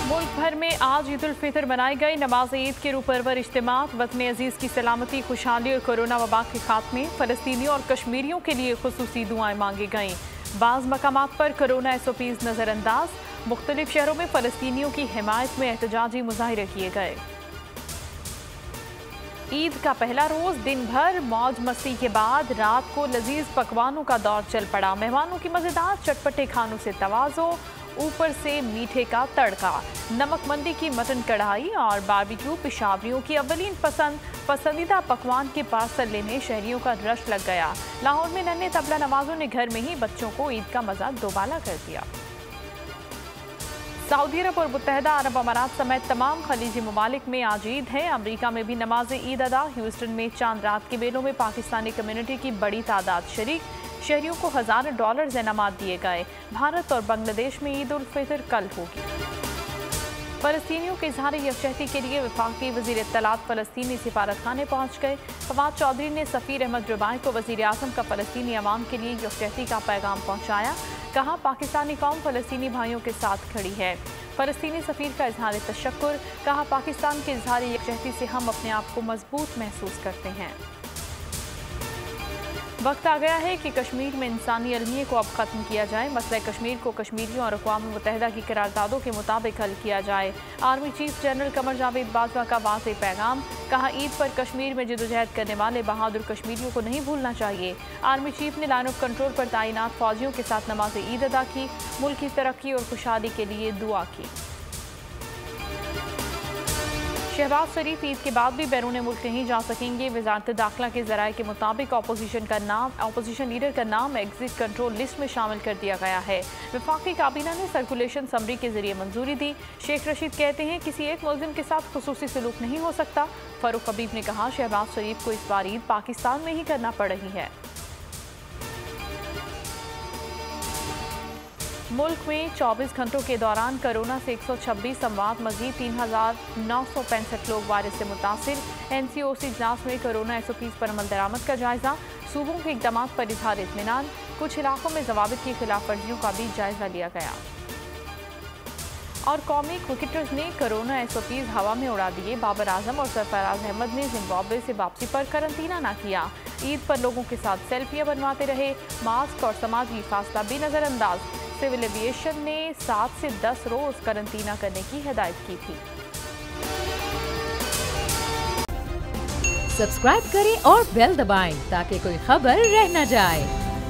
मुल्क भर में आज ईद उल फितर मनाई गई। नमाज ईद के रूपरवर इज्तिमात, वतन अजीज़ की सलामती, खुशहाली और कोरोना वबा के खात्मे, फ़लस्तीनियों और कश्मीरियों के लिए खुसूसी दुआएं मांगी गईं। बाज़ मकामात पर कोरोना SOPs नज़रअंदाज, मुख्तलिफ शहरों में फ़लस्तीनियों की हिमायत में एहतजाजी मुजाहिरे किए गए। ईद का पहला रोज़ दिन भर मौज मस्ती के बाद रात को लजीज पकवानों का दौर चल पड़ा। मेहमानों की मज़ेदार चटपटे खानों से तवाज़ो, ऊपर से मीठे का तड़का, नमक मंदी की मटन कढ़ाई और बारबेक्यू पेशावरियों की अवलीन पसंदीदा पकवान के पार्सल लेने शहरियों का रश लग गया। लाहौर में नन्हे तबला नवाजों ने घर में ही बच्चों को ईद का मज़ा दोबाला कर दिया। सऊदी अरब और मुत्तहदा अरब अमारात समेत तमाम खलीजी ममालिक में आज ईद है। अमरीका में भी नमाज ईद अदा। ह्यूस्टन में चांद रात के मेलों में पाकिस्तानी कम्युनिटी की बड़ी तादाद शरीक। शहरियों को हज़ारों डॉलर्स इनामात दिए गए। भारत और बांग्लादेश में ईद उल फितर कल होगी। फ़लस्तीनियों के इज़हार यकजहती के लिए वफाकी वज़ीर इत्तलात फ़लस्तीनी सिफारत खाने पहुँच गए। फवाद चौधरी ने सफ़ीर अहमद रुबाई को वज़ीर आज़म का फ़लस्तीनी अवाम के लिए यकजहती का पैगाम पहुँचाया। कहा, पाकिस्तानी कौम फ़लस्तीनी भाइयों के साथ खड़ी है। फ़लस्तीनी सफ़ीर का इज़हार तशक्कुर। कहा, पाकिस्तान के इज़हार यकजहती से हम अपने आप को मजबूत महसूस करते हैं। वक्त आ गया है कि कश्मीर में इंसानी अलमिये को अब ख़त्म किया जाए। मसला कश्मीर को कश्मीरियों और अक़वाम मुत्तहिदा की करारदादों के मुताबिक हल किया जाए। Army chief general Qamar Javed Bajwa का वाज़ेह पैगाम। कहा, ईद पर कश्मीर में जदोजहद करने वाले बहादुर कश्मीरियों को नहीं भूलना चाहिए। आर्मी चीफ ने लाइन ऑफ कंट्रोल पर तैनात फौजियों के साथ नमाज ईद अदा की। मुल्क की तरक्की और खुशहाली के लिए दुआ की। शहबाज शरीफ ईद के बाद भी बैरून मुल्क नहीं जा सकेंगे। वज़ारत दाखिला के ज़राए के मुताबिक अपोजिशन लीडर का नाम एग्जिट कंट्रोल लिस्ट में शामिल कर दिया गया है। वफाकी काबीना ने सर्कुलेशन समरी के जरिए मंजूरी दी। शेख रशीद कहते हैं, किसी एक मुल्ज़िम के साथ खुसूसी सलूक नहीं हो सकता। फ़ारूक हबीब ने कहा, शहबाज शरीफ को इस बार ईद पाकिस्तान में ही करना पड़ रही है। मुल्क में 24 घंटों के दौरान कोरोना से 126 अमवात, मजीद 3,965 लोग वायरस से मुतासिर। NCOC इजलास में कोरोना SOPs पर अमल दरामद का जायजा। सूबों के इक़दाम पर इज़हार इत्मीनान। कुछ इलाकों में ज़वाबित की खिलाफ वर्जियों का भी जायजा लिया गया। और कौमी क्रिकेटर्स ने कोरोना SOPs हवा में उड़ा दिए। बाबर आजम और सरफराज अहमद ने जिम्बाब्वे से वापसी पर करंतना न किया। ईद पर लोगों के साथ सेल्फियां बनवाते रहे। मास्क और समाजी फासला भी नज़रअंदाज। सिविल एविएशन ने 7 से 10 रोज करंतना करने की हिदायत की थी। सब्सक्राइब करें और बेल दबाएं ताकि कोई खबर रह न जाए।